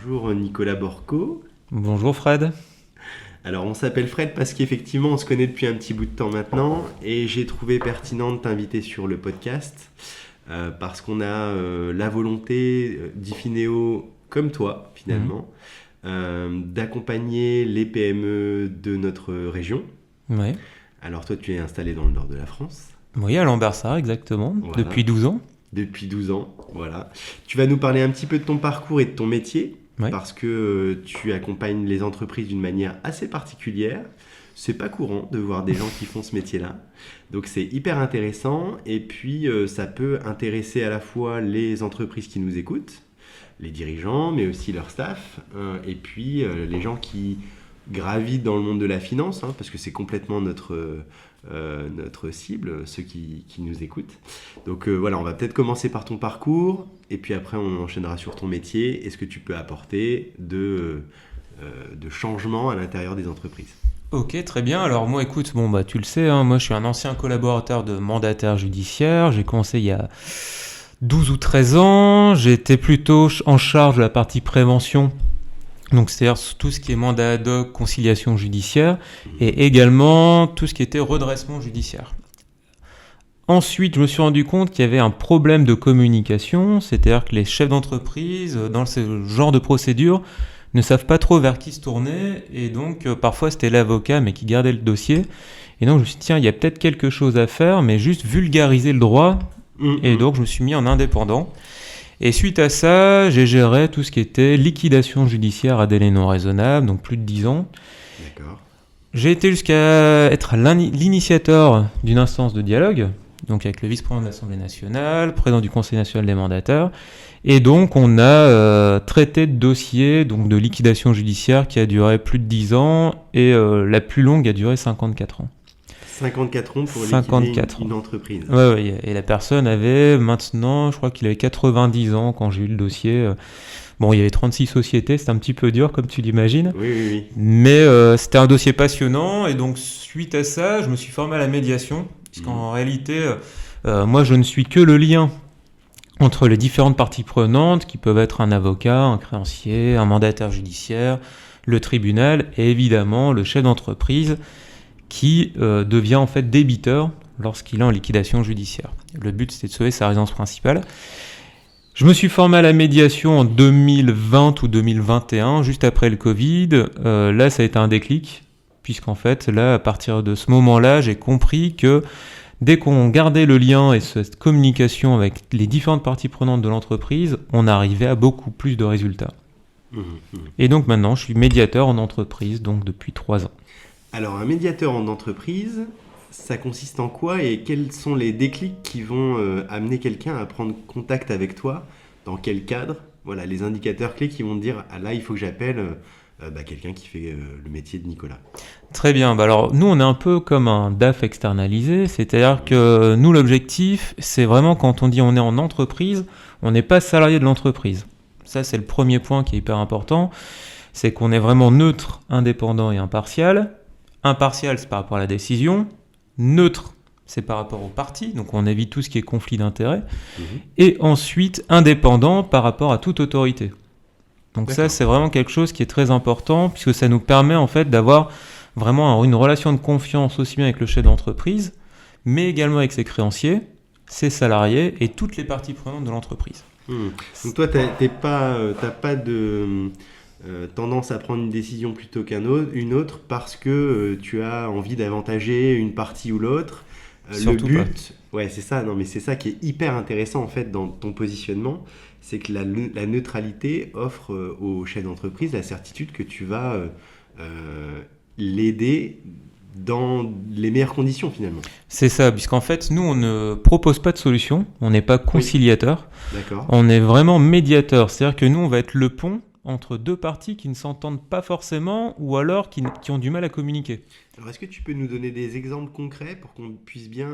Bonjour Nicolas Borco. Bonjour Fred. Alors on s'appelle Fred parce qu'effectivement on se connaît depuis un petit bout de temps maintenant et j'ai trouvé pertinent de t'inviter sur le podcast parce qu'on a la volonté d'Ifinéo comme toi finalement d'accompagner les PME de notre région. Oui. Alors toi tu es installé dans le nord de la France. Oui, à Lambersart, exactement, Voilà. depuis 12 ans. Depuis 12 ans, voilà. Tu vas nous parler un petit peu de ton parcours et de ton métier, Oui. parce que tu accompagnes les entreprises d'une manière assez particulière. C'est pas courant de voir des gens qui font ce métier-là. Donc c'est hyper intéressant, et puis ça peut intéresser à la fois les entreprises qui nous écoutent, les dirigeants, mais aussi leur staff, et puis les gens qui gravitent dans le monde de la finance, parce que c'est complètement notre cible, ceux qui nous écoutent. Donc voilà, on va peut-être commencer par ton parcours, et puis après on enchaînera sur ton métier et ce que tu peux apporter de changement à l'intérieur des entreprises. Ok, très bien. Alors moi, écoute, tu le sais, moi je suis un ancien collaborateur de mandataire judiciaire. J'ai commencé il y a 12 ou 13 ans. J'étais plutôt en charge de la partie prévention. Donc c'est-à-dire tout ce qui est mandat ad hoc, conciliation judiciaire, et également tout ce qui était redressement judiciaire. Ensuite, je me suis rendu compte qu'il y avait un problème de communication, c'est-à-dire que les chefs d'entreprise, dans ce genre de procédure, ne savent pas trop vers qui se tourner, et donc parfois c'était l'avocat, mais qui gardait le dossier. Et donc je me suis dit, tiens, il y a peut-être quelque chose à faire, mais juste vulgariser le droit, et donc je me suis mis en indépendant. Et suite à ça, j'ai géré tout ce qui était liquidation judiciaire à délai non raisonnable, donc plus de 10 ans. D'accord. J'ai été jusqu'à être l'initiateur d'une instance de dialogue, donc avec le vice-président de l'Assemblée nationale, président du Conseil national des mandataires. Et donc on a traité de dossiers donc de liquidation judiciaire qui a duré plus de 10 ans et la plus longue a duré 54 ans. 54 ans pour 54 liquider une entreprise. Ouais, et la personne avait maintenant, je crois qu'il avait 90 ans quand j'ai eu le dossier. Bon, il y avait 36 sociétés, c'était un petit peu dur comme tu l'imagines. Oui. Mais c'était un dossier passionnant et donc suite à ça, je me suis formé à la médiation. Puisqu'en réalité, moi je ne suis que le lien entre les différentes parties prenantes qui peuvent être un avocat, un créancier, un mandataire judiciaire, le tribunal et évidemment le chef d'entreprise qui devient en fait débiteur lorsqu'il est en liquidation judiciaire. Le but, c'était de sauver sa résidence principale. Je me suis formé à la médiation en 2020 ou 2021, juste après le Covid. Là, ça a été un déclic, puisqu'en fait, là, à partir de ce moment-là, j'ai compris que dès qu'on gardait le lien et cette communication avec les différentes parties prenantes de l'entreprise, on arrivait à beaucoup plus de résultats. Et donc maintenant, je suis médiateur en entreprise, donc depuis 3 ans. Alors un médiateur en entreprise, ça consiste en quoi et quels sont les déclics qui vont amener quelqu'un à prendre contact avec toi? Dans quel cadre? Voilà, les indicateurs clés qui vont te dire ah là il faut que j'appelle quelqu'un qui fait le métier de Nicolas. Très bien, alors nous on est un peu comme un DAF externalisé, c'est-à-dire que nous l'objectif c'est vraiment quand on dit on est en entreprise, on n'est pas salarié de l'entreprise. Ça c'est le premier point qui est hyper important, c'est qu'on est vraiment neutre, indépendant et impartial. Impartial, c'est par rapport à la décision. Neutre, c'est par rapport aux parties. Donc, on évite tout ce qui est conflit d'intérêts. Et ensuite, indépendant par rapport à toute autorité. Donc, D'accord. Ça, c'est vraiment quelque chose qui est très important puisque ça nous permet en fait d'avoir vraiment une relation de confiance aussi bien avec le chef d'entreprise, mais également avec ses créanciers, ses salariés et toutes les parties prenantes de l'entreprise. Donc, toi, t'as pas de tendance à prendre une décision plutôt une autre parce que tu as envie d'avantager une partie ou l'autre. Surtout le but, ouais, c'est ça. Non, mais c'est ça qui est hyper intéressant en fait dans ton positionnement, c'est que la neutralité offre au chef d'entreprise la certitude que tu vas l'aider dans les meilleures conditions finalement. C'est ça, puisqu'en fait, nous, on ne propose pas de solution, on n'est pas conciliateur, D'accord. on est vraiment médiateur, c'est-à-dire que nous, on va être le pont entre deux parties qui ne s'entendent pas forcément ou alors qui ont du mal à communiquer. Alors, est-ce que tu peux nous donner des exemples concrets pour qu'on puisse bien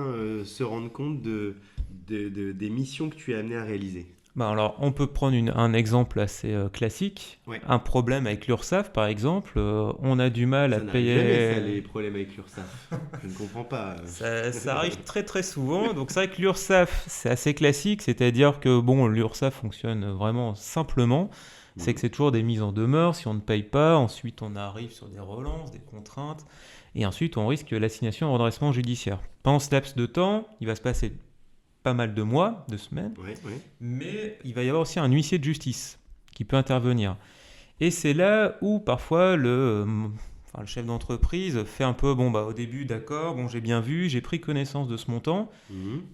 se rendre compte des missions que tu es amené à réaliser? Alors, on peut prendre un exemple assez classique. Ouais. Un problème avec l'URSSAF, par exemple. On a du mal à payer... Ça n'arrive jamais, ça, les problèmes avec l'URSSAF. Je ne comprends pas. Ça arrive très très souvent. Donc, c'est vrai que l'URSSAF, c'est assez classique. C'est-à-dire que l'URSSAF fonctionne vraiment simplement. c'est que c'est toujours des mises en demeure. Si on ne paye pas, ensuite on arrive sur des relances, des contraintes, et ensuite on risque l'assignation au redressement judiciaire. Pendant ce laps de temps, il va se passer pas mal de mois, de semaines, mais il va y avoir aussi un huissier de justice qui peut intervenir. Et c'est là où parfois le chef d'entreprise fait un peu, au début, d'accord, j'ai bien vu, j'ai pris connaissance de ce montant,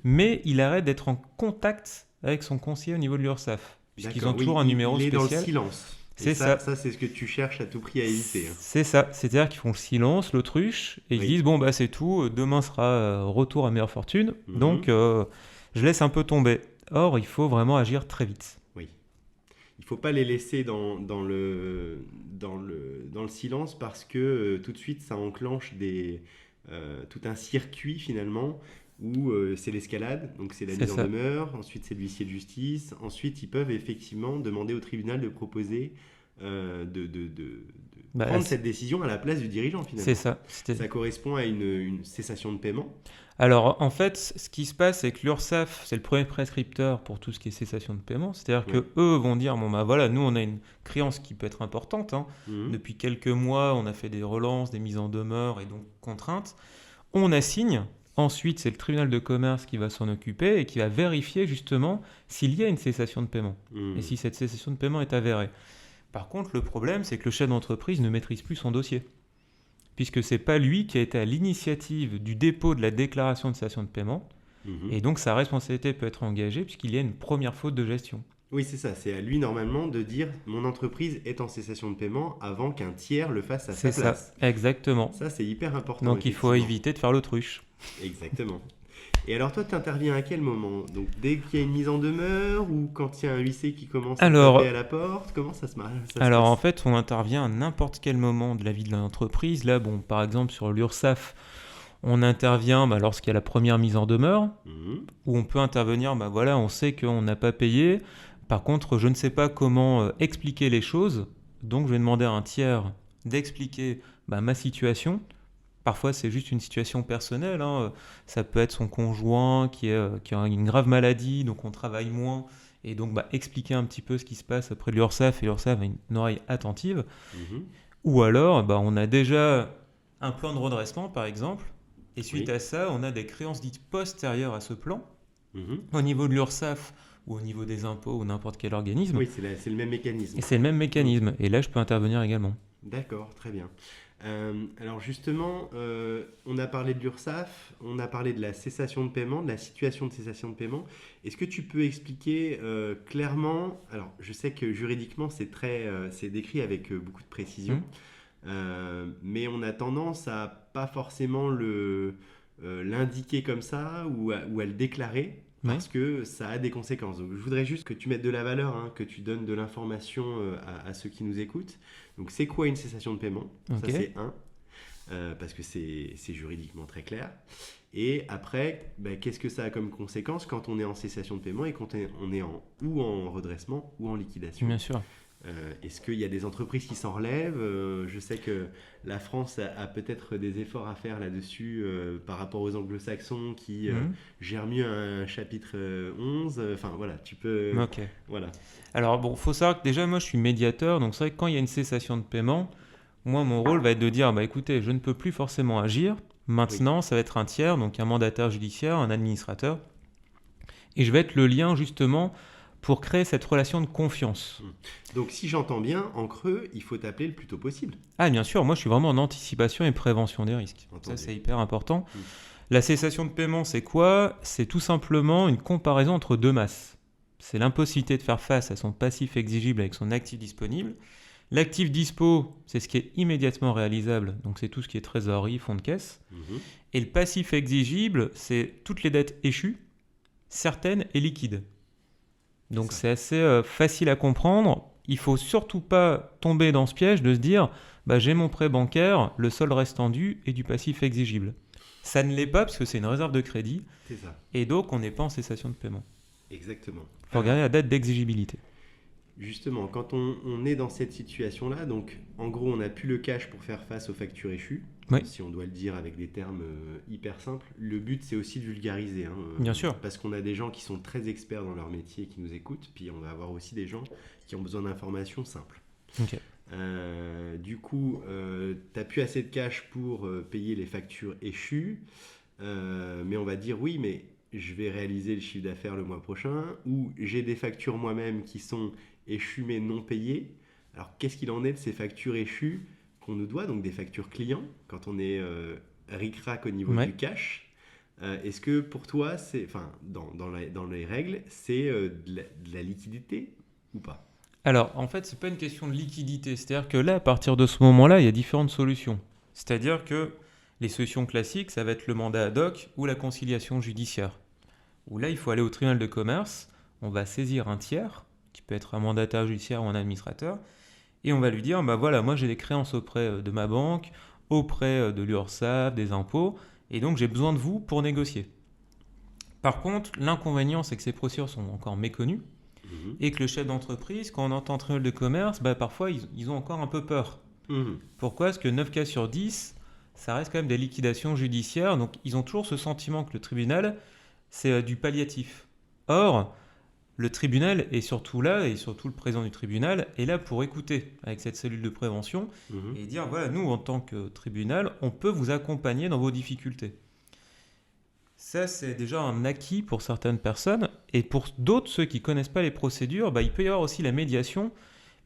mais il arrête d'être en contact avec son conseiller au niveau de l'URSSAF, puisqu'ils ont toujours un numéro spécial. Il est dans le silence. C'est ça. Ça, c'est ce que tu cherches à tout prix à éviter. C'est ça. C'est-à-dire qu'ils font le silence, l'autruche, et ils disent, c'est tout, demain sera retour à meilleure fortune, donc je laisse un peu tomber. Or, il faut vraiment agir très vite. Oui. Il ne faut pas les laisser dans le silence parce que tout de suite, ça enclenche tout un circuit finalement où c'est l'escalade, donc c'est la mise en demeure, ensuite c'est l'huissier de justice, ensuite ils peuvent effectivement demander au tribunal de proposer de prendre cette décision à la place du dirigeant finalement. C'est ça. Ça correspond à une cessation de paiement. Alors en fait, ce qui se passe, c'est que l'URSSAF, c'est le premier prescripteur pour tout ce qui est cessation de paiement, c'est-à-dire que eux vont dire, nous on a une créance qui peut être importante, depuis quelques mois on a fait des relances, des mises en demeure et donc contraintes, on assigne. Ensuite, c'est le tribunal de commerce qui va s'en occuper et qui va vérifier justement s'il y a une cessation de paiement et si cette cessation de paiement est avérée. Par contre, le problème, c'est que le chef d'entreprise ne maîtrise plus son dossier, puisque ce n'est pas lui qui a été à l'initiative du dépôt de la déclaration de cessation de paiement, et donc sa responsabilité peut être engagée puisqu'il y a une première faute de gestion. Oui, c'est ça. C'est à lui, normalement, de dire « mon entreprise est en cessation de paiement » avant qu'un tiers le fasse à sa place. C'est ça, exactement. Ça, c'est hyper important. Donc, il faut éviter de faire l'autruche. Exactement. Et alors, toi, tu interviens à quel moment? Donc, dès qu'il y a une mise en demeure ou quand il y a un huissier qui commence à taper à la porte? Comment ça se passe? Alors, en fait, on intervient à n'importe quel moment de la vie de l'entreprise. Là, par exemple, sur l'URSSAF, on intervient lorsqu'il y a la première mise en demeure, où on peut intervenir, on sait qu'on n'a pas payé. Par contre, je ne sais pas comment expliquer les choses, donc je vais demander à un tiers d'expliquer ma situation. Parfois, c'est juste une situation personnelle. Ça peut être son conjoint qui a une grave maladie, donc on travaille moins. Et donc, expliquer un petit peu ce qui se passe auprès de l'URSSAF, et l'URSSAF a une oreille attentive. Ou alors, on a déjà un plan de redressement, par exemple. Et suite à ça, on a des créances dites postérieures à ce plan. Au niveau de l'URSSAF ou au niveau des impôts ou n'importe quel organisme. Oui, c'est le même mécanisme. Et c'est le même mécanisme. Et là, je peux intervenir également. D'accord, très bien. Alors justement, on a parlé de l'URSSAF, on a parlé de la cessation de paiement, de la situation de cessation de paiement. Est-ce que tu peux expliquer clairement, alors je sais que juridiquement c'est décrit avec beaucoup de précision, mais on a tendance à pas forcément l'indiquer comme ça ou à le déclarer. Parce que ça a des conséquences. Donc, je voudrais juste que tu mettes de la valeur, que tu donnes de l'information à ceux qui nous écoutent. Donc, c'est quoi une cessation de paiement? Ça, c'est parce que c'est juridiquement très clair. Et après, qu'est-ce que ça a comme conséquence quand on est en cessation de paiement et quand on est ou en redressement ou en liquidation? Bien sûr. Est-ce qu'il y a des entreprises qui s'en relèvent? Je sais que la France a peut-être des efforts à faire là-dessus par rapport aux anglo-saxons qui gèrent mieux un chapitre 11. Enfin, voilà, tu peux... Voilà. Alors, faut savoir que déjà, moi, je suis médiateur. Donc, c'est vrai que quand il y a une cessation de paiement, moi, mon rôle va être de dire, écoutez, je ne peux plus forcément agir. Maintenant, ça va être un tiers, donc un mandataire judiciaire, un administrateur. Et je vais être le lien, justement, pour créer cette relation de confiance. Donc, si j'entends bien, en creux, il faut t'appeler le plus tôt possible. Ah, bien sûr, moi je suis vraiment en anticipation et prévention des risques. Entendu. Ça, c'est hyper important. La cessation de paiement, c'est quoi? C'est tout simplement une comparaison entre deux masses. C'est l'impossibilité de faire face à son passif exigible avec son actif disponible. L'actif dispo, c'est ce qui est immédiatement réalisable, donc c'est tout ce qui est trésorerie, fonds de caisse. Et le passif exigible, c'est toutes les dettes échues, certaines et liquides. Donc c'est assez facile à comprendre. Il ne faut surtout pas tomber dans ce piège de se dire j'ai mon prêt bancaire, le solde restant dû et du passif exigible. Ça ne l'est pas parce que c'est une réserve de crédit. C'est ça. Et donc on n'est pas en cessation de paiement. Exactement. Il faut regarder la date d'exigibilité. Justement, quand on est dans cette situation-là, donc en gros, on n'a plus le cash pour faire face aux factures échues, Oui. si on doit le dire avec des termes hyper simples. Le but, c'est aussi de vulgariser, hein, Bien sûr. parce qu'on a des gens qui sont très experts dans leur métier qui nous écoutent, puis on va avoir aussi des gens qui ont besoin d'informations simples. Ok. Du coup, tu n'as plus assez de cash pour payer les factures échues, mais on va dire oui, mais je vais réaliser le chiffre d'affaires le mois prochain, ou j'ai des factures moi-même qui sont échues mais non payées. Alors qu'est-ce qu'il en est de ces factures échues qu'on nous doit, donc des factures clients, quand on est ric-rac au niveau Ouais. du cash? Est-ce que pour toi, dans les règles, c'est de la liquidité ou pas? Alors, en fait, c'est pas une question de liquidité. C'est-à-dire que là, à partir de ce moment-là, il y a différentes solutions. C'est-à-dire que les solutions classiques, ça va être le mandat ad hoc ou la conciliation judiciaire. Où là, il faut aller au tribunal de commerce, on va saisir un tiers, qui peut être un mandataire judiciaire ou un administrateur, et on va lui dire, bah voilà, moi j'ai des créances auprès de ma banque, auprès de l'URSSAF, des impôts, et donc j'ai besoin de vous pour négocier. Par contre, l'inconvénient, c'est que ces procédures sont encore méconnues, Mhm. et que le chef d'entreprise, quand on entend tribunal de commerce, bah parfois ils ont encore un peu peur. Mhm. Pourquoi? Parce que 9 cas sur 10, ça reste quand même des liquidations judiciaires, donc ils ont toujours ce sentiment que le tribunal, c'est du palliatif. Or, le tribunal est surtout là, et surtout le président du tribunal, est là pour écouter avec cette cellule de prévention Mhm. et dire, voilà, nous, en tant que tribunal, on peut vous accompagner dans vos difficultés. Ça, c'est déjà un acquis pour certaines personnes. Et pour d'autres, ceux qui ne connaissent pas les procédures, bah, il peut y avoir aussi la médiation,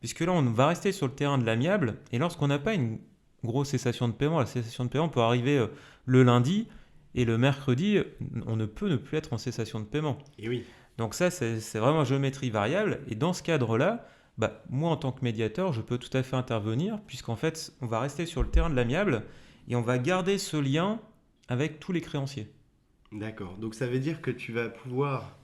puisque là, on va rester sur le terrain de l'amiable. Et lorsqu'on n'a pas une grosse cessation de paiement, la cessation de paiement peut arriver le lundi, et le mercredi, on ne peut ne plus être en cessation de paiement. Et oui. Donc ça, c'est vraiment géométrie variable. Et dans ce cadre-là, bah, moi, en tant que médiateur, je peux tout à fait intervenir, puisqu'en fait, on va rester sur le terrain de l'amiable, et on va garder ce lien avec tous les créanciers. D'accord. Donc ça veut dire que tu vas pouvoir,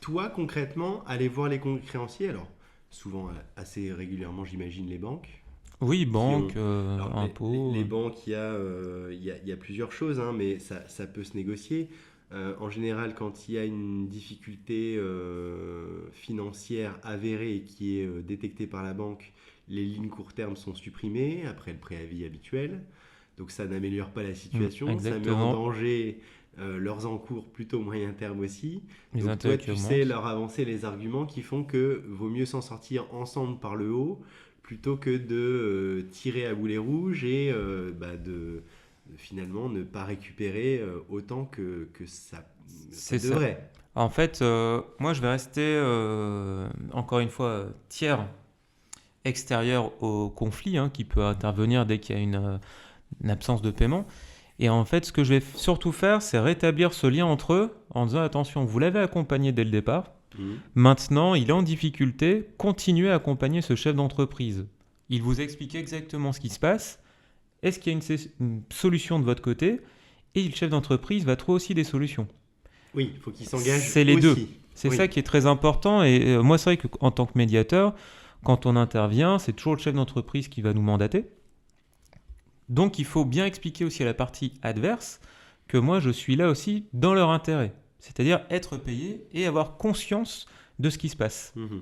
toi concrètement, aller voir les créanciers. Alors, souvent, assez régulièrement, j'imagine, les banques. Oui, banque, Alors, impôts. les banques, il y a plusieurs choses, hein, mais ça peut se négocier. En général, quand il y a une difficulté financière avérée et qui est détectée par la banque, les lignes court terme sont supprimées après le préavis habituel. Donc ça n'améliore pas la situation, ça met en Exactement. danger leurs encours plutôt moyen terme aussi. Les Donc toi, intérêts tu qui sais augmentent. leur avancer les arguments qui font que vaut mieux s'en sortir ensemble par le haut plutôt que de tirer à boulet rouge et de finalement ne pas récupérer autant que ça C'est ça. devrait. En fait, moi, je vais rester, encore une fois, tiers extérieur au conflit, hein, qui peut intervenir dès qu'il y a une absence de paiement. Et en fait, ce que je vais surtout faire, c'est rétablir ce lien entre eux en disant, attention, vous l'avez accompagné dès le départ. Mhm. Maintenant, il est en difficulté. Continuez à accompagner ce chef d'entreprise. Il vous explique exactement ce qui se passe. Est-ce qu'il y a une solution de votre côté? Et le chef d'entreprise va trouver aussi des solutions. Oui, il faut qu'ils s'engagent C'est les aussi. deux. C'est Oui. ça qui est très important. Et moi, c'est vrai qu'en tant que médiateur, quand on intervient, c'est toujours le chef d'entreprise qui va nous mandater. Donc, il faut bien expliquer aussi à la partie adverse que moi, je suis là aussi dans leur intérêt. C'est-à-dire être payé et avoir conscience de ce qui se passe. Mhm.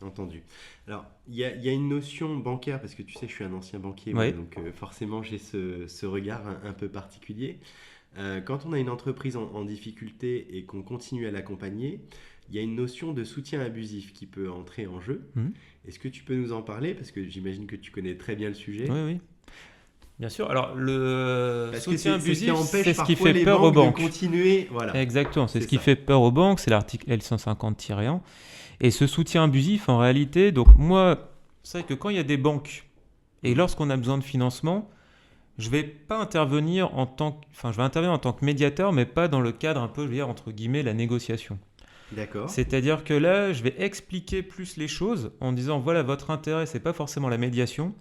Entendu. Alors, il y a une notion bancaire, parce que tu sais, je suis un ancien banquier, Ouais. moi, donc forcément, j'ai ce regard un peu particulier. Quand on a une entreprise en difficulté et qu'on continue à l'accompagner, il y a une notion de soutien abusif qui peut entrer en jeu. Mhm. Est-ce que tu peux nous en parler? Parce que j'imagine que tu connais très bien le sujet. Oui, oui. Bien sûr. Alors, le Parce que soutien c'est ce qui abusif, empêche c'est ce qui parfois fait les peur aux banques de banques. continuer. Voilà. Exactement, c'est C'est ce qui ça. fait peur aux banques, c'est l'article L150-1. Et ce soutien abusif, en réalité, donc moi, c'est vrai que quand il y a des banques et lorsqu'on a besoin de financement, je vais pas intervenir je vais intervenir en tant que médiateur, mais pas dans le cadre un peu, je veux dire, entre guillemets, la négociation. D'accord. C'est-à-dire que là, je vais expliquer plus les choses en disant, voilà, votre intérêt, c'est pas forcément la médiation,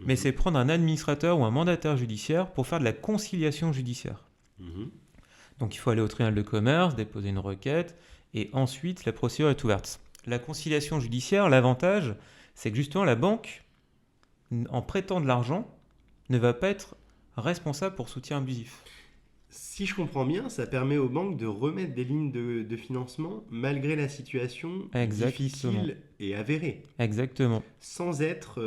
mais c'est prendre un administrateur ou un mandataire judiciaire pour faire de la conciliation judiciaire. Mhm. Donc il faut aller au tribunal de commerce, déposer une requête, et ensuite la procédure est ouverte. La conciliation judiciaire, l'avantage, c'est que justement la banque, en prêtant de l'argent, ne va pas être responsable pour soutien abusif. Si je comprends bien, ça permet aux banques de remettre des lignes de financement malgré la situation difficile et avérée. Exactement. Sans être...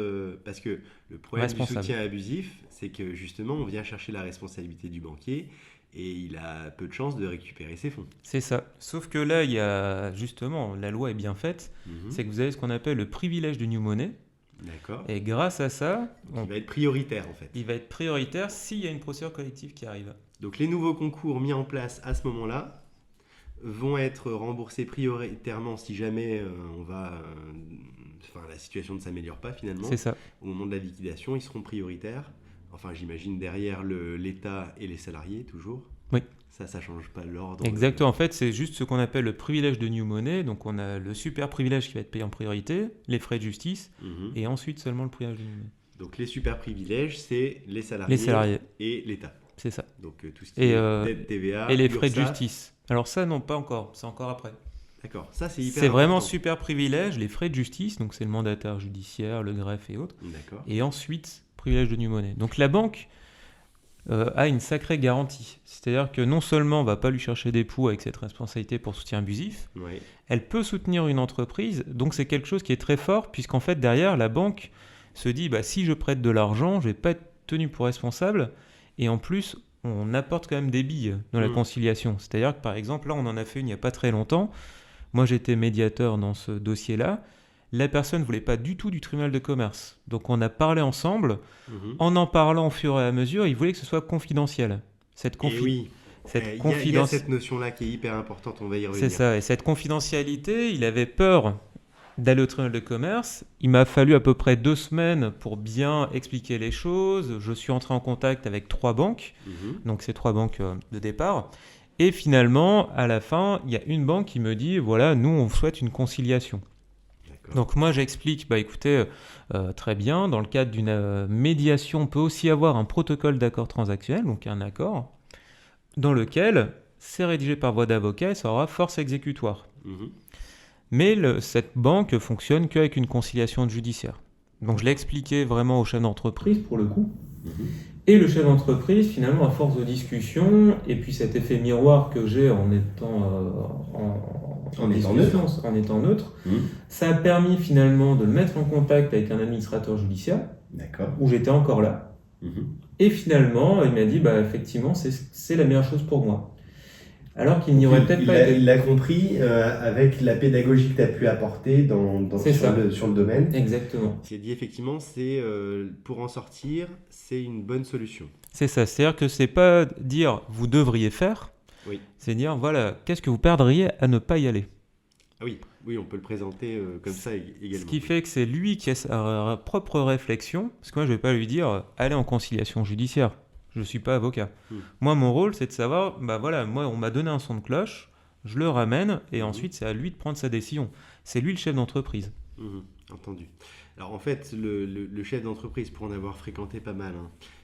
parce que le problème du Responsable. soutien abusif, c'est que justement, on vient chercher la responsabilité du banquier et il a peu de chances de récupérer ses fonds. C'est ça. Sauf que là, il y a justement, la loi est bien faite, c'est que vous avez ce qu'on appelle le privilège de new money. D'accord. Et grâce à ça, Il va être prioritaire en fait. il va être prioritaire s'il y a une procédure collective qui arrive. Donc les nouveaux concours mis en place à ce moment-là vont être remboursés prioritairement si jamais la situation ne s'améliore pas finalement. C'est ça. Au moment de la liquidation, ils seront prioritaires. Enfin, j'imagine derrière l'État et les salariés toujours. Oui. Ça change pas l'ordre. Exactement. En fait, c'est juste ce qu'on appelle le privilège de new money. Donc, on a le super privilège qui va être payé en priorité, les frais de justice, et ensuite seulement le privilège de new money. Donc, les super privilèges, c'est les salariés et l'État. C'est ça. Donc, tout ce qui est dette TVA, et les frais de URSSAF. justice. Alors ça, non, pas encore. C'est encore après. D'accord. Ça, c'est hyper C'est vraiment important. super privilège, les frais de justice. Donc, c'est le mandataire judiciaire, le greffe et autres. D'accord. Et ensuite, privilège de new money. Donc, la banque a une sacrée garantie. C'est-à-dire que non seulement on ne va pas lui chercher des poux avec cette responsabilité pour soutien abusif, Ouais. elle peut soutenir une entreprise. Donc, c'est quelque chose qui est très fort, puisqu'en fait, derrière, la banque se dit, si je prête de l'argent, je ne vais pas être tenu pour responsable. Et en plus, on apporte quand même des billes dans la conciliation. C'est-à-dire que, par exemple, là, on en a fait une il n'y a pas très longtemps. Moi, j'étais médiateur dans ce dossier-là. La personne ne voulait pas du tout du tribunal de commerce. Donc, on a parlé ensemble. En parlant au fur et à mesure, il voulait que ce soit confidentiel. Et oui, il y a cette notion-là qui est hyper importante, on va y revenir. C'est ça, et cette confidentialité, il avait peur d'aller au tribunal de commerce. Il m'a fallu à peu près 2 semaines pour bien expliquer les choses. Je suis entré en contact avec 3 banques, donc ces 3 banques de départ. Et finalement, à la fin, il y a une banque qui me dit, voilà, nous, on souhaite une conciliation. D'accord. Donc moi, j'explique, écoutez, très bien, dans le cadre d'une médiation, on peut aussi avoir un protocole d'accord transactionnel, donc un accord, dans lequel c'est rédigé par voie d'avocat et ça aura force exécutoire. Mais cette banque fonctionne qu'avec une conciliation judiciaire. Donc je l'ai expliqué vraiment au chef d'entreprise pour le coup. Et le chef d'entreprise, finalement, à force de discussion, et puis cet effet miroir que j'ai en étant en étant neutre, ça a permis finalement de le mettre en contact avec un administrateur judiciaire, où j'étais encore là. Et finalement, il m'a dit, effectivement, c'est la meilleure chose pour moi. Alors qu'il n'y aurait peut-être pas été... Il l'a compris avec la pédagogie que tu as pu apporter sur le domaine. Exactement. Il a dit effectivement, pour en sortir, c'est une bonne solution. C'est ça, c'est-à-dire que c'est pas dire vous devriez faire, c'est dire voilà, qu'est-ce que vous perdriez à ne pas y aller. Ah oui, on peut le présenter comme ça également. Ce qui fait que c'est lui qui a sa propre réflexion, parce que moi je vais pas lui dire allez en conciliation judiciaire. Je ne suis pas avocat. Moi, mon rôle, c'est de savoir, moi, on m'a donné un son de cloche, je le ramène, et ensuite, c'est à lui de prendre sa décision. C'est lui le chef d'entreprise. Entendu. Alors, en fait, le chef d'entreprise, pour en avoir fréquenté pas mal,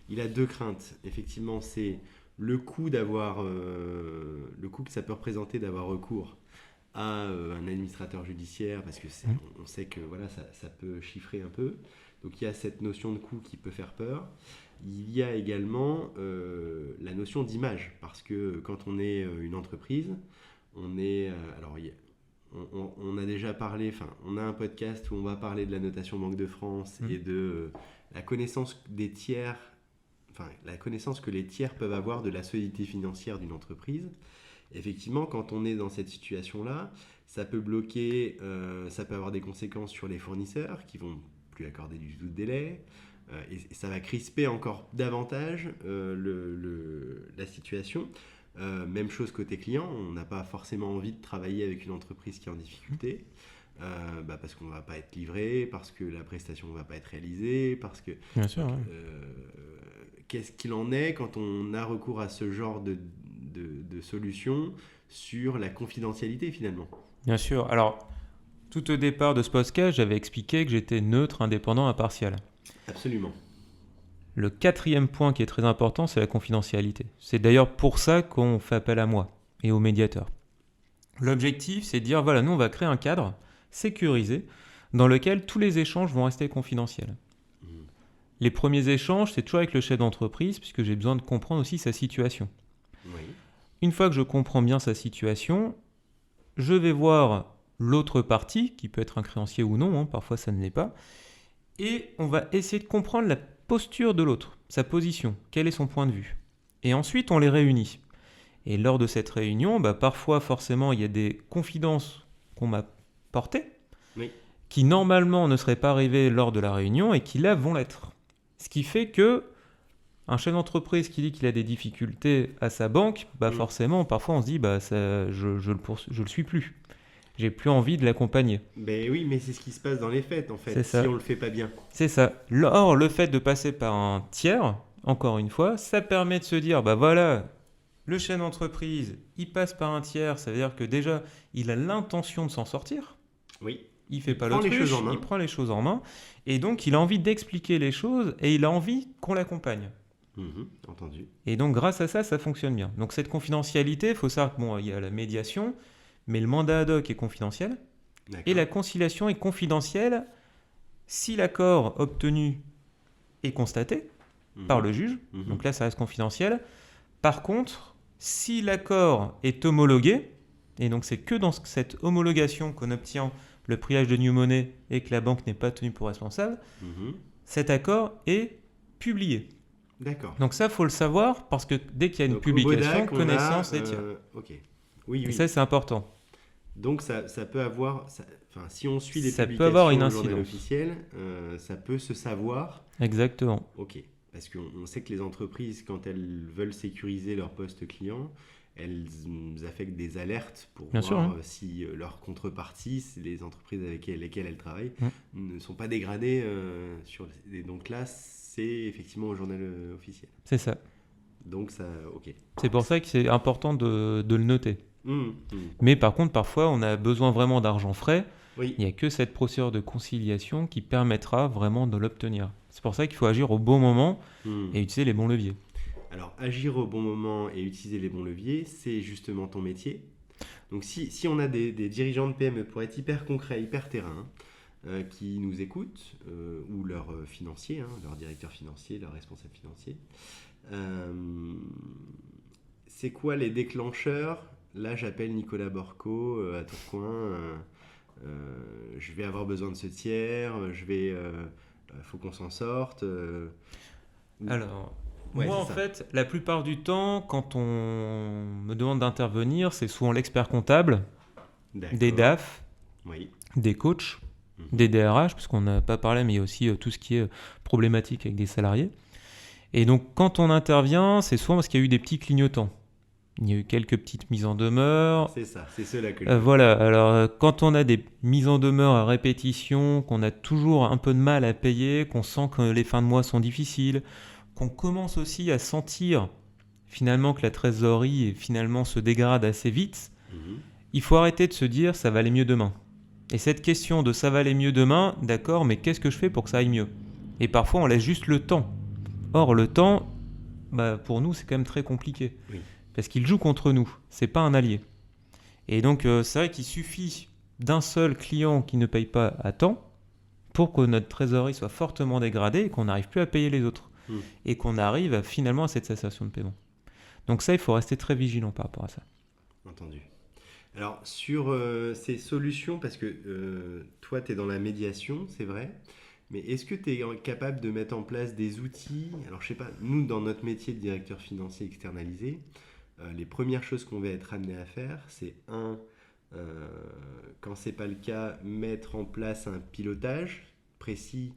il a 2 craintes. Effectivement, c'est le coût que ça peut représenter d'avoir recours à un administrateur judiciaire, parce que on sait que ça peut chiffrer un peu. Donc, il y a cette notion de coût qui peut faire peur. Il y a également la notion d'image, parce que quand on est une entreprise, on a déjà parlé, on a un podcast où on va parler de la notation Banque de France et de la connaissance des tiers, la connaissance que les tiers peuvent avoir de la solidité financière d'une entreprise. Effectivement, quand on est dans cette situation-là, ça peut bloquer, ça peut avoir des conséquences sur les fournisseurs qui vont plus accorder du tout de délai. Et ça va crisper encore davantage la situation. Même chose côté client, on n'a pas forcément envie de travailler avec une entreprise qui est en difficulté, parce qu'on ne va pas être livré, parce que la prestation ne va pas être réalisée, parce que... Bien sûr, qu'est-ce qu'il en est quand on a recours à ce genre de solution sur la confidentialité finalement? Bien sûr. Alors, tout au départ de ce podcast, j'avais expliqué que j'étais neutre, indépendant, impartial. Absolument. Le 4e point qui est très important, c'est la confidentialité. C'est d'ailleurs pour ça qu'on fait appel à moi et au médiateur. L'objectif, c'est de dire, voilà, nous, on va créer un cadre sécurisé dans lequel tous les échanges vont rester confidentiels. Les premiers échanges, c'est toujours avec le chef d'entreprise, puisque j'ai besoin de comprendre aussi sa situation. Oui. une fois que je comprends bien sa situation, je vais voir l'autre partie, qui peut être un créancier ou non, parfois ça ne l'est pas, et on va essayer de comprendre la posture de l'autre, sa position, quel est son point de vue. Et ensuite, on les réunit. Et lors de cette réunion, parfois, forcément, il y a des confidences qu'on m'a portées, Oui. qui normalement ne seraient pas arrivées lors de la réunion et qui là vont l'être. Ce qui fait que un chef d'entreprise qui dit qu'il a des difficultés à sa banque, forcément, parfois on se dit je le suis plus. J'ai plus envie de l'accompagner. Ben oui, mais c'est ce qui se passe dans les faits, en fait, C'est ça. si on le fait pas bien. C'est ça. Or, le fait de passer par un tiers, encore une fois, ça permet de se dire, voilà, le chef d'entreprise, il passe par un tiers, ça veut dire que déjà, il a l'intention de s'en sortir. Oui. Il fait pas prend l'autruche, les choses en main. il prend les choses en main, et donc il a envie d'expliquer les choses, et il a envie qu'on l'accompagne. Entendu. Et donc, grâce à ça, ça fonctionne bien. Donc, cette confidentialité, il faut savoir qu'il y a la médiation, mais le mandat ad hoc est confidentiel. D'accord. Et la conciliation est confidentielle si l'accord obtenu est constaté par le juge. Donc là, ça reste confidentiel. Par contre, si l'accord est homologué, et donc c'est que dans cette homologation qu'on obtient le privilège de new money et que la banque n'est pas tenue pour responsable, cet accord est publié. D'accord. Donc ça, il faut le savoir, parce que dès qu'il y a une publication, connaissance des tiers. Ok. Oui. Et ça, c'est important. Donc ça peut avoir, si on suit les Ça publications peut avoir une au journal incidence. officiel, ça peut se savoir. Exactement. Ok. Parce qu'on sait que les entreprises, quand elles veulent sécuriser leur poste client, elles affectent des alertes pour voir si leurs contreparties, les entreprises avec lesquelles elles travaillent, ne sont pas dégradées. Et donc là, c'est effectivement au journal officiel. C'est ça. Donc ça, ok. C'est pour ça que c'est important de le noter. Mais par contre, parfois, on a besoin vraiment d'argent frais. Oui. Il n'y a que cette procédure de conciliation qui permettra vraiment de l'obtenir. C'est pour ça qu'il faut agir au bon moment et utiliser les bons leviers. Alors, agir au bon moment et utiliser les bons leviers, c'est justement ton métier. Donc, si on a des dirigeants de PME, pour être hyper concret, hyper terrain, qui nous écoutent, ou leurs financiers, leur directeur financier, leur responsable financier, c'est quoi les déclencheurs? Là, j'appelle Nicolas Borco à Tourcoing. Je vais avoir besoin de ce tiers. Faut qu'on s'en sorte. Alors, moi, en fait, la plupart du temps, quand on me demande d'intervenir, c'est souvent l'expert comptable, des DAF, des coachs, des DRH, puisqu'on n'a pas parlé, mais il y a aussi tout ce qui est problématique avec des salariés. Et donc, quand on intervient, c'est souvent parce qu'il y a eu des petits clignotants. Il y a eu quelques petites mises en demeure. C'est ça, c'est cela que voilà, alors quand on a des mises en demeure à répétition, qu'on a toujours un peu de mal à payer, qu'on sent que les fins de mois sont difficiles, qu'on commence aussi à sentir finalement que la trésorerie finalement se dégrade assez vite, il faut arrêter de se dire ça va aller mieux demain. Et cette question de ça va aller mieux demain, d'accord, mais qu'est-ce que je fais pour que ça aille mieux? Et parfois on laisse juste le temps. Or le temps, pour nous c'est quand même très compliqué. Oui. Parce qu'il joue contre nous, c'est pas un allié. Et donc c'est vrai qu'il suffit d'un seul client qui ne paye pas à temps pour que notre trésorerie soit fortement dégradée et qu'on n'arrive plus à payer les autres. Et qu'on arrive finalement à cette cessation de paiement. Donc ça, il faut rester très vigilant par rapport à ça. Entendu. Alors sur ces solutions, parce que toi tu es dans la médiation, c'est vrai, mais est-ce que tu es capable de mettre en place des outils? Alors je sais pas, nous dans notre métier de directeur financier externalisé, les premières choses qu'on va être amené à faire, c'est quand c'est pas le cas, mettre en place un pilotage précis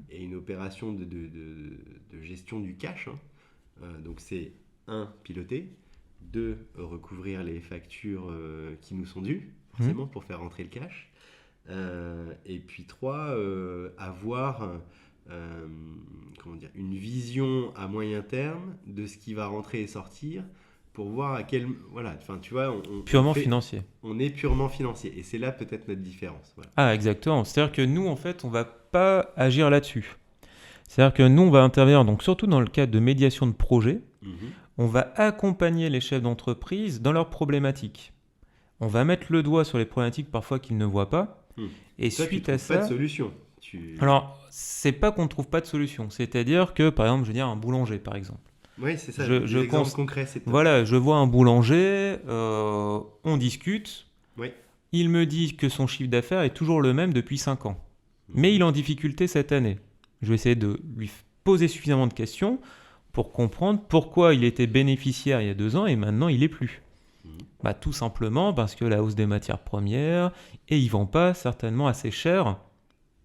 et une opération de gestion du cash. Donc c'est 1, piloter, 2, recouvrir les factures qui nous sont dues, forcément, pour faire rentrer le cash. Et puis 3, avoir une vision à moyen terme de ce qui va rentrer et sortir pour voir à quel... Voilà, enfin tu vois... Financier. On est purement financier et c'est là peut-être notre différence. Voilà. Ah exactement, c'est-à-dire que nous en fait on va pas agir là-dessus. C'est-à-dire que nous on va intervenir, donc surtout dans le cadre de médiation de projet, on va accompagner les chefs d'entreprise dans leurs problématiques. On va mettre le doigt sur les problématiques parfois qu'ils ne voient pas. Et toi, suite à ça... pas de solution. Alors, c'est pas qu'on ne trouve pas de solution. C'est-à-dire que, par exemple, je veux dire un boulanger, par exemple. Oui, c'est ça. Je Des exemples const- concrets, c'est top. Voilà, je vois un boulanger, on discute, Oui. il me dit que son chiffre d'affaires est toujours le même depuis 5 ans. Mais Mhm. il est en difficulté cette année. Je vais essayer de lui poser suffisamment de questions pour comprendre pourquoi il était bénéficiaire il y a 2 ans et maintenant il l'est plus. Mhm. Bah, tout simplement parce que la hausse des matières premières et il vend pas certainement assez cher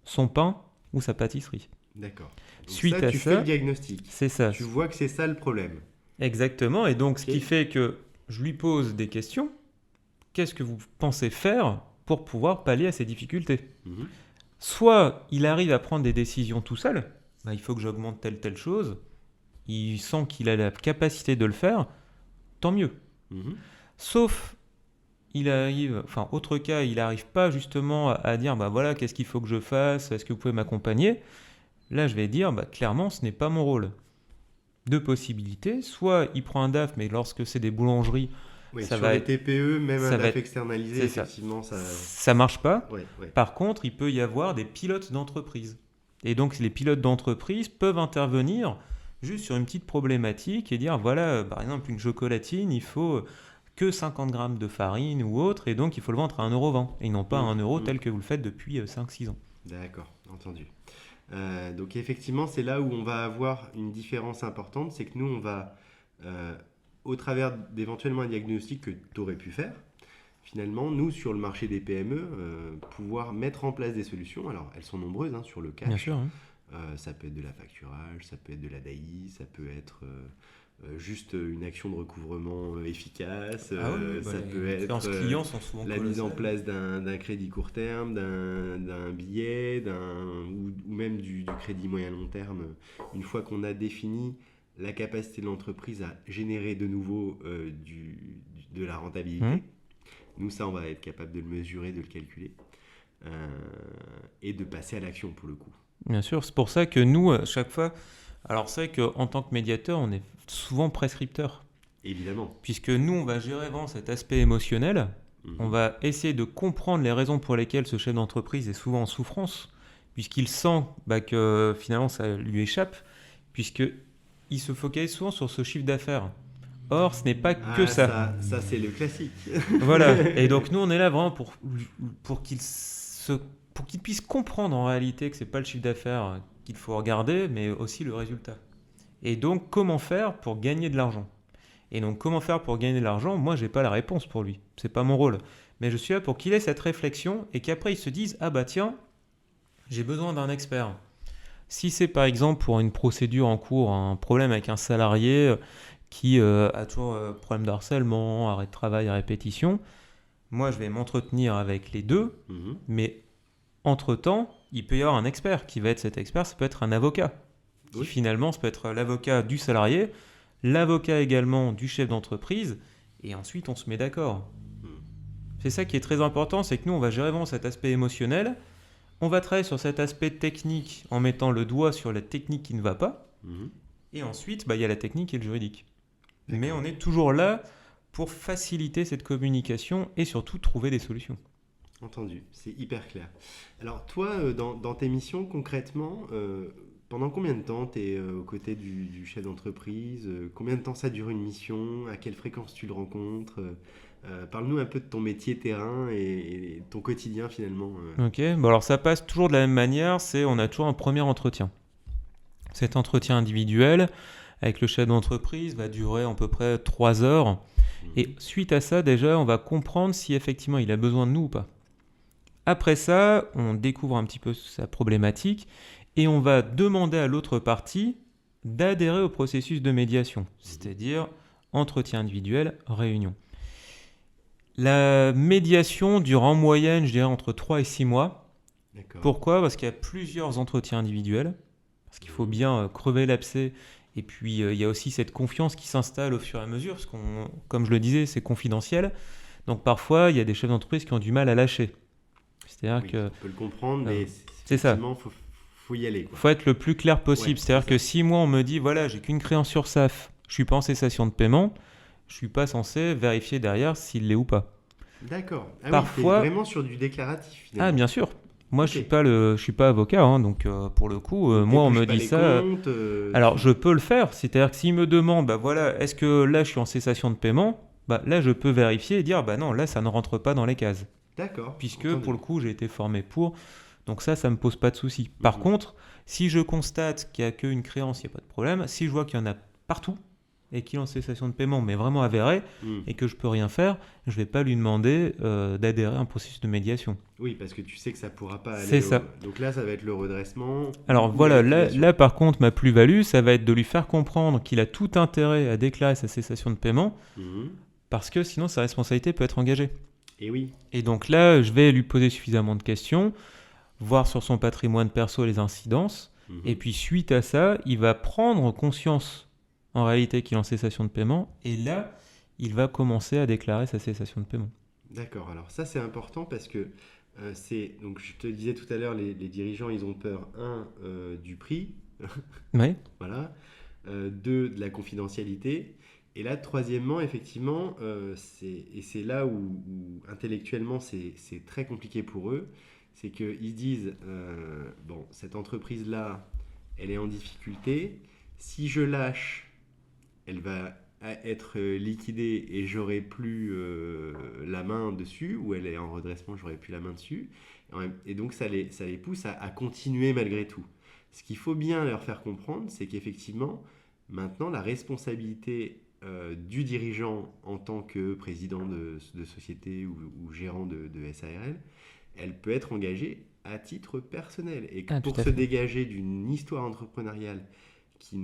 son pain ou sa pâtisserie. D'accord. Donc Suite ça, à tu fais ça, le diagnostic. c'est ça. Tu vois que c'est ça le problème. Exactement. Et donc, ce Ok. qui fait que je lui pose des questions. Qu'est-ce que vous pensez faire pour pouvoir pallier à ces difficultés? Mhm. Soit il arrive à prendre des décisions tout seul. Bah, il faut que j'augmente telle chose. Il sent qu'il a la capacité de le faire. Tant mieux. Mhm. Sauf, autre cas, il n'arrive pas justement à dire, bah voilà, qu'est-ce qu'il faut que je fasse? Est-ce que vous pouvez m'accompagner? Là, je vais dire, bah clairement, ce n'est pas mon rôle. Deux possibilités. Soit il prend un DAF, mais lorsque c'est des boulangeries, Oui, ça sur va les être, TPE, même ça un va DAF être, externalisé, c'est ça. effectivement, ça. Ça marche pas. Ouais, ouais. Par contre, il peut y avoir des pilotes d'entreprise. Et donc, les pilotes d'entreprise peuvent intervenir juste sur une petite problématique et dire, voilà, par exemple, une chocolatine, il faut que 50 grammes de farine ou autre, et donc il faut le vendre à 1,20 € et non pas à 1 € tel que vous le faites depuis 5-6 ans. D'accord, entendu. Donc effectivement, c'est là où on va avoir une différence importante, c'est que nous, on va, au travers d'éventuellement un diagnostic que tu aurais pu faire, finalement, nous, sur le marché des PME, pouvoir mettre en place des solutions. Alors, elles sont nombreuses sur le cash. Bien sûr. Hein. Ça peut être de la facturage, ça peut être de la DAI, ça peut être juste une action de recouvrement efficace, ça peut les expériences être clients sont souvent la mise en colossales. place d'un crédit court terme, d'un billet, ou même du crédit moyen long terme. Une fois qu'on a défini la capacité de l'entreprise à générer de nouveau de la rentabilité, nous, ça, on va être capable de le mesurer, de le calculer, et de passer à l'action pour le coup. Bien sûr, c'est pour ça que nous, à chaque fois, alors c'est vrai qu'en tant que médiateur, on est souvent prescripteur. Évidemment. Puisque nous, on va gérer vraiment cet aspect émotionnel, on va essayer de comprendre les raisons pour lesquelles ce chef d'entreprise est souvent en souffrance, puisqu'il sent que finalement ça lui échappe, puisqu'il se focalise souvent sur ce chiffre d'affaires. Or, ce n'est pas que ça. Ça, c'est le classique. Voilà. Et donc, nous, on est là vraiment pour qu'il puisse comprendre en réalité que ce n'est pas le chiffre d'affaires qu'il faut regarder, mais aussi le résultat. Et donc, comment faire pour gagner de l'argent? Et donc, comment faire pour gagner de l'argent? Moi, je n'ai pas la réponse pour lui. Ce n'est pas mon rôle. Mais je suis là pour qu'il ait cette réflexion et qu'après, il se dise, ah bah tiens, j'ai besoin d'un expert. Si c'est par exemple pour une procédure en cours, un problème avec un salarié qui a toujours problème de harcèlement, arrêt de travail à répétition, moi, je vais m'entretenir avec les deux, mais entre-temps, il peut y avoir un expert. Qui va être cet expert? Ça peut être un avocat. Qui finalement, ça peut être l'avocat du salarié, l'avocat également du chef d'entreprise, et ensuite on se met d'accord. C'est ça qui est très important, c'est que nous on va gérer vraiment cet aspect émotionnel, on va travailler sur cet aspect technique en mettant le doigt sur la technique qui ne va pas, et ensuite il y a la technique et le juridique. D'accord. Mais on est toujours là pour faciliter cette communication et surtout trouver des solutions. Entendu, c'est hyper clair. Alors toi, dans tes missions concrètement, pendant combien de temps tu es aux côtés du chef d'entreprise? Combien de temps ça dure une mission? À quelle fréquence tu le rencontres? Parle-nous un peu de ton métier terrain et ton quotidien finalement. Ok, alors ça passe toujours de la même manière, on a toujours un premier entretien. Cet entretien individuel avec le chef d'entreprise va durer à peu près 3 heures. Et suite à ça, déjà, on va comprendre si effectivement il a besoin de nous ou pas. Après ça, on découvre un petit peu sa problématique et on va demander à l'autre partie d'adhérer au processus de médiation, c'est-à-dire entretien individuel, réunion. La médiation dure en moyenne, je dirais, entre 3 et 6 mois. D'accord. Pourquoi? Parce qu'il y a plusieurs entretiens individuels, parce qu'il faut bien crever l'abcès, et puis il y a aussi cette confiance qui s'installe au fur et à mesure, parce comme je le disais, c'est confidentiel. Donc parfois, il y a des chefs d'entreprise qui ont du mal à lâcher. C'est-à-dire que... On peut le comprendre, mais c'est ça. Faut y aller. Il faut être le plus clair possible. C'est-à-dire que si moi, on me dit, voilà, j'ai qu'une créance sur SAF, je ne suis pas en cessation de paiement, je ne suis pas censé vérifier derrière s'il l'est ou pas. D'accord. Ah parfois, oui, t'es vraiment sur du déclaratif. Finalement. Ah, bien sûr. Moi, Ok. je suis pas avocat, hein, donc pour le coup, moi, on me T'épluches dit pas les ça. comptes, Alors, je peux le faire, c'est-à-dire que s'il me demande, bah voilà, est-ce que là, je suis en cessation de paiement, bah là, je peux vérifier et dire, bah non, là, ça ne rentre pas dans les cases, D'accord, puisque entendu. pour le coup, j'ai été formé pour. Donc ça me pose pas de souci. Par Mhm. contre, si je constate qu'il n'y a qu'une créance, il n'y a pas de problème. Si je vois qu'il y en a partout et qu'il est en cessation de paiement, mais vraiment avéré, Mhm. et que je peux rien faire, je vais pas lui demander d'adhérer à un processus de médiation. Oui, parce que tu sais que ça pourra pas C'est aller ça. Donc là, ça va être le redressement Alors ou la voilà, liquidation. là par contre, ma plus-value, ça va être de lui faire comprendre qu'il a tout intérêt à déclarer sa cessation de paiement, Mhm. parce que sinon sa responsabilité peut être engagée. Et oui. Et donc là, je vais lui poser suffisamment de questions, voir sur son patrimoine perso les incidences, Mhm. et puis suite à ça, il va prendre conscience en réalité qu'il est en cessation de paiement, et là, il va commencer à déclarer sa cessation de paiement. D'accord, alors ça c'est important parce que donc je te disais tout à l'heure, les dirigeants ils ont peur, du prix, Oui, voilà, deux, de la confidentialité, et là troisièmement, effectivement, c'est là où intellectuellement c'est très compliqué pour eux, c'est qu'ils se disent, bon, cette entreprise-là, elle est en difficulté, si je lâche, elle va être liquidée et j'aurai plus la main dessus, ou elle est en redressement, j'aurai plus la main dessus. Et donc ça les pousse à continuer malgré tout. Ce qu'il faut bien leur faire comprendre, c'est qu'effectivement, maintenant, la responsabilité du dirigeant en tant que président de société ou gérant de SARL, elle peut être engagée à titre personnel. Et que ah, pour tout à se fait. dégager d'une histoire entrepreneuriale qui,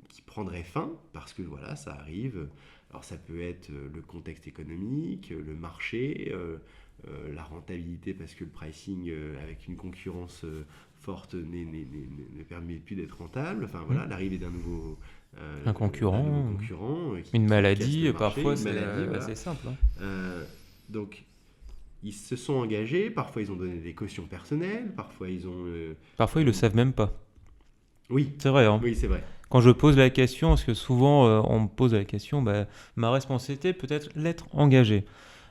qui prendrait fin, parce que voilà, ça arrive. Alors ça peut être le contexte économique, le marché, la rentabilité, parce que le pricing avec une concurrence forte ne permet plus d'être rentable. Enfin voilà, l'arrivée Un concurrent, d'un nouveau concurrent une qui casse maladie, le marché, parfois une c'est maladie, voilà. assez simple, hein. Donc ils se sont engagés, parfois ils ont donné des cautions personnelles, parfois ils ont... Parfois ils le savent même pas. Oui, C'est vrai, hein. oui c'est vrai. Quand je pose la question, parce que souvent on me pose la question, bah, ma responsabilité peut être l'être engagé.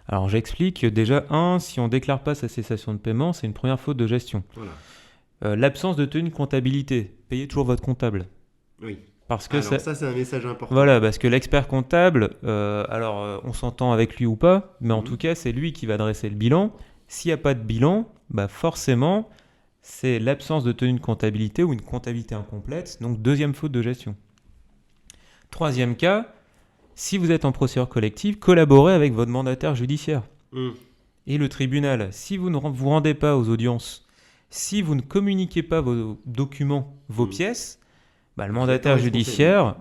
Alors j'explique déjà, si on ne déclare pas sa cessation de paiement, c'est une première faute de gestion. Voilà. L'absence de tenue de comptabilité, payez toujours votre comptable. Oui. Parce que Alors ça c'est un message important. voilà, parce que l'expert comptable, on s'entend avec lui ou pas, mais en Mhm. tout cas c'est lui qui va dresser le bilan. S'il n'y a pas de bilan, bah forcément c'est l'absence de tenue de comptabilité ou une comptabilité incomplète, donc deuxième faute de gestion. Troisième cas, si vous êtes en procédure collective, collaborez avec votre mandataire judiciaire Mhm. et le tribunal. Si vous ne vous rendez pas aux audiences, si vous ne communiquez pas vos documents, vos Mhm. pièces, bah, le Vous êtes en mandataire responsabilité. judiciaire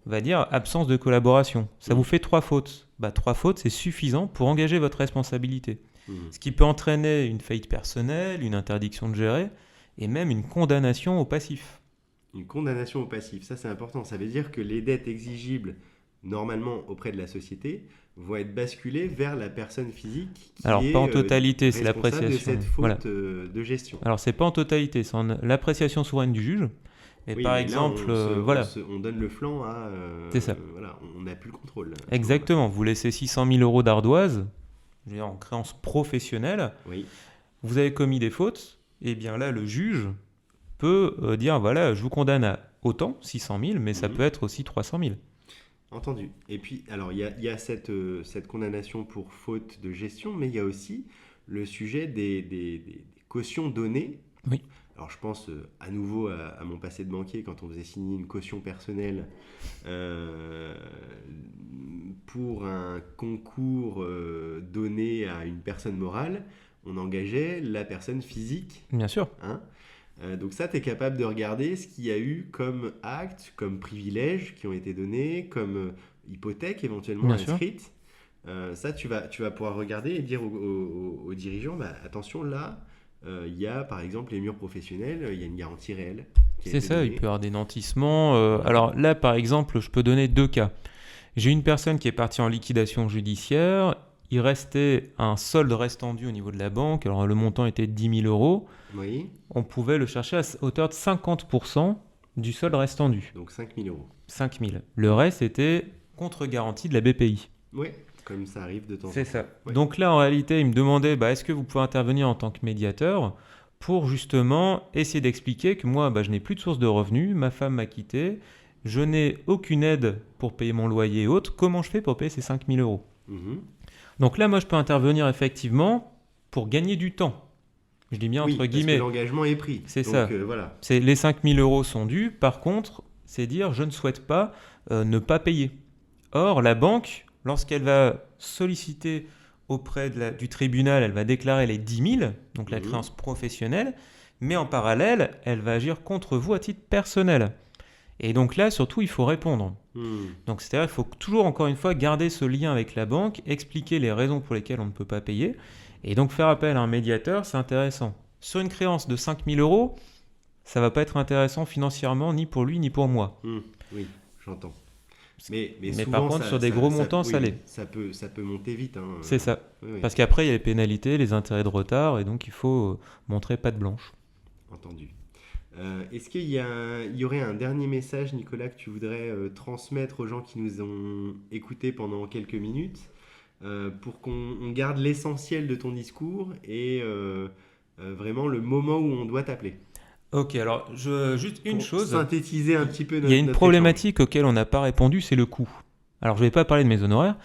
va dire absence de collaboration. Ça Mhm. vous fait 3 fautes. Bah, 3 fautes, c'est suffisant pour engager votre responsabilité. Mhm. Ce qui peut entraîner une faillite personnelle, une interdiction de gérer et même une condamnation au passif. Une condamnation au passif, ça c'est important. Ça veut dire que les dettes exigibles normalement auprès de la société vont être basculées vers la personne physique qui Alors, est pas en totalité, c'est responsable de l'appréciation. cette faute Voilà. de gestion. Alors, c'est pas en totalité, c'est l'appréciation souveraine du juge. Mais Oui, par mais là, exemple, voilà. On donne le flanc à... C'est ça. Voilà, on n'a plus le contrôle. Là, Exactement, vous laissez 600 000 euros d'ardoise, je veux dire, en créance professionnelle, Oui. vous avez commis des fautes, et bien là, le juge peut dire, voilà, je vous condamne à autant, 600 000, mais ça Mhm. peut être aussi 300 000. Entendu. Et puis, alors, il y a cette condamnation pour faute de gestion, mais il y a aussi le sujet des cautions données. Oui. Alors, je pense à nouveau à mon passé de banquier, quand on faisait signer une caution personnelle pour un concours donné à une personne morale, on engageait la personne physique. Bien sûr. Hein. Donc ça, tu es capable de regarder ce qu'il y a eu comme actes, comme privilèges qui ont été donnés, comme hypothèque éventuellement Bien sûr. inscrite. Ça, tu vas pouvoir regarder et dire aux dirigeants, bah, attention, là, il y a par exemple les murs professionnels, il y a une garantie réelle qui a C'est été ça, il donnée. peut y avoir des nantissements. Voilà. Alors là, par exemple, je peux donner 2 cas. J'ai une personne qui est partie en liquidation judiciaire. Il restait un solde restant dû au niveau de la banque. Alors le montant était de 10 000 euros. Oui, On pouvait le chercher à hauteur de 50% du solde restant dû. donc 5 000 euros. 5 000. Le reste était contre-garantie de la BPI. Oui, comme ça arrive de temps en temps. C'est ça. Ouais. Donc là, en réalité, il me demandait est-ce que vous pouvez intervenir en tant que médiateur pour justement essayer d'expliquer que moi, je n'ai plus de source de revenus, ma femme m'a quitté, je n'ai aucune aide pour payer mon loyer et autres. Comment je fais pour payer ces 5 000 euros? Mhm. Donc là, moi, je peux intervenir effectivement pour gagner du temps. Je dis bien Oui, entre parce guillemets. que l'engagement est pris. C'est Donc, ça. Voilà. Les 5 000 euros sont dus. Par contre, c'est dire je ne souhaite pas ne pas payer. Or, la banque, lorsqu'elle va solliciter auprès du tribunal, elle va déclarer les 10 000, donc la créance professionnelle, mais en parallèle, elle va agir contre vous à titre personnel. Et donc là, surtout, il faut répondre. Donc c'est-à-dire qu'il faut toujours, encore une fois, garder ce lien avec la banque, expliquer les raisons pour lesquelles on ne peut pas payer, et donc faire appel à un médiateur, c'est intéressant. Sur une créance de 5 000 euros, ça ne va pas être intéressant financièrement, ni pour lui, ni pour moi. Oui, j'entends. Mais souvent, par contre, sur des gros montants, ça l'est. Ça peut monter vite. C'est ça. Oui. Parce qu'après, il y a les pénalités, les intérêts de retard, et donc il faut montrer patte blanche. Entendu. Est-ce qu'il y aurait un dernier message, Nicolas, que tu voudrais transmettre aux gens qui nous ont écoutés pendant quelques minutes pour qu'on garde l'essentiel de ton discours et vraiment le moment où on doit t'appeler? Ok, alors juste une chose. Synthétiser un petit peu notre. Il y a une problématique auquel on n'a pas répondu, c'est le coût. Alors je ne vais pas parler de mes honoraires,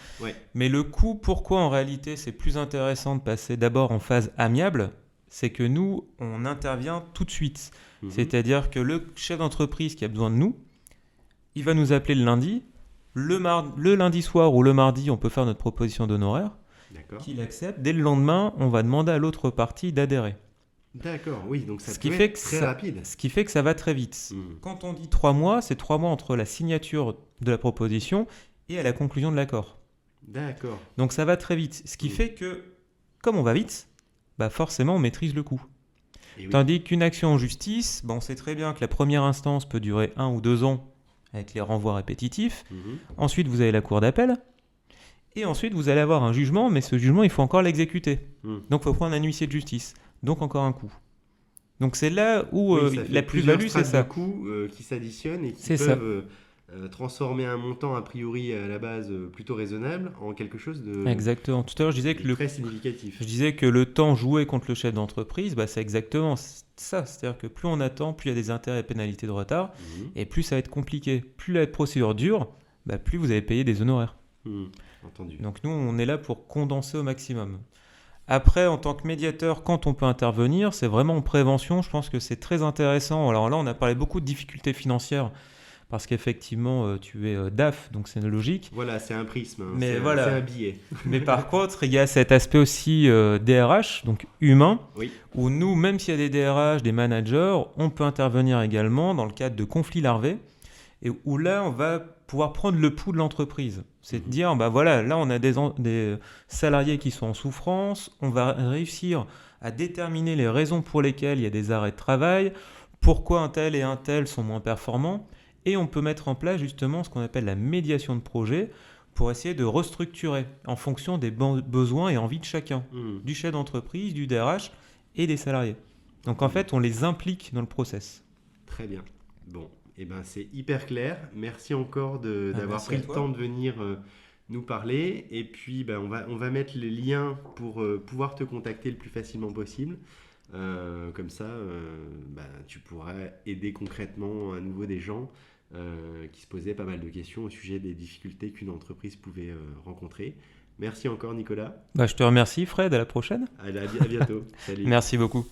mais le coût, pourquoi en réalité c'est plus intéressant de passer d'abord en phase amiable, c'est que nous, on intervient tout de suite. C'est-à-dire que le chef d'entreprise qui a besoin de nous, il va nous appeler le lundi. Le lundi soir ou le mardi, on peut faire notre proposition d'honoraires. D'accord. Qu'il accepte. Dès le lendemain, on va demander à l'autre partie d'adhérer. D'accord, oui, donc ça peut être très rapide. Ce qui fait que ça va très vite. Quand on dit 3 mois, c'est 3 mois entre la signature de la proposition et à la conclusion de l'accord. D'accord. Donc ça va très vite. Ce qui fait que, comme on va vite, forcément on maîtrise le coût. Tandis qu'une action en justice, on sait très bien que la première instance peut durer 1 ou 2 ans avec les renvois répétitifs. Ensuite, vous avez la cour d'appel. Et ensuite, vous allez avoir un jugement, mais ce jugement, il faut encore l'exécuter. Donc, il faut prendre un huissier de justice. Donc, encore un coût. Donc, c'est là où la plus-value, c'est ça. De coûts qui s'additionnent et qui peuvent transformer un montant a priori à la base plutôt raisonnable en quelque chose de exactement. Tout à l'heure, je disais que très significatif. Je disais que le temps joué contre le chef d'entreprise, c'est exactement ça. C'est-à-dire que plus on attend, plus il y a des intérêts et pénalités de retard, et plus ça va être compliqué. Plus la procédure dure, plus vous allez payer des honoraires. Entendu. Donc nous, on est là pour condenser au maximum. Après, en tant que médiateur, quand on peut intervenir, c'est vraiment en prévention. Je pense que c'est très intéressant. Alors là, on a parlé beaucoup de difficultés financières. Parce qu'effectivement, tu es DAF, donc c'est logique. Voilà, c'est un prisme, mais c'est un billet. Mais par contre, il y a cet aspect aussi DRH, donc humain, où nous, même s'il y a des DRH, des managers, on peut intervenir également dans le cadre de conflits larvés, et où là, on va pouvoir prendre le pouls de l'entreprise. C'est de dire, là, on a des salariés qui sont en souffrance, on va réussir à déterminer les raisons pour lesquelles il y a des arrêts de travail, pourquoi un tel et un tel sont moins performants. Et on peut mettre en place justement ce qu'on appelle la médiation de projet pour essayer de restructurer en fonction des besoins et envies de chacun, du chef d'entreprise, du DRH et des salariés. Donc en fait, on les implique dans le process. Très bien. Bon, c'est hyper clair. Merci encore d'avoir pris le temps de venir nous parler. Et puis, on va mettre les liens pour pouvoir te contacter le plus facilement possible. Comme ça, tu pourras aider concrètement à nouveau des gens qui se posaient pas mal de questions au sujet des difficultés qu'une entreprise pouvait rencontrer. Merci encore, Nicolas. Je te remercie, Fred. À la prochaine. À bientôt. Salut. Merci beaucoup.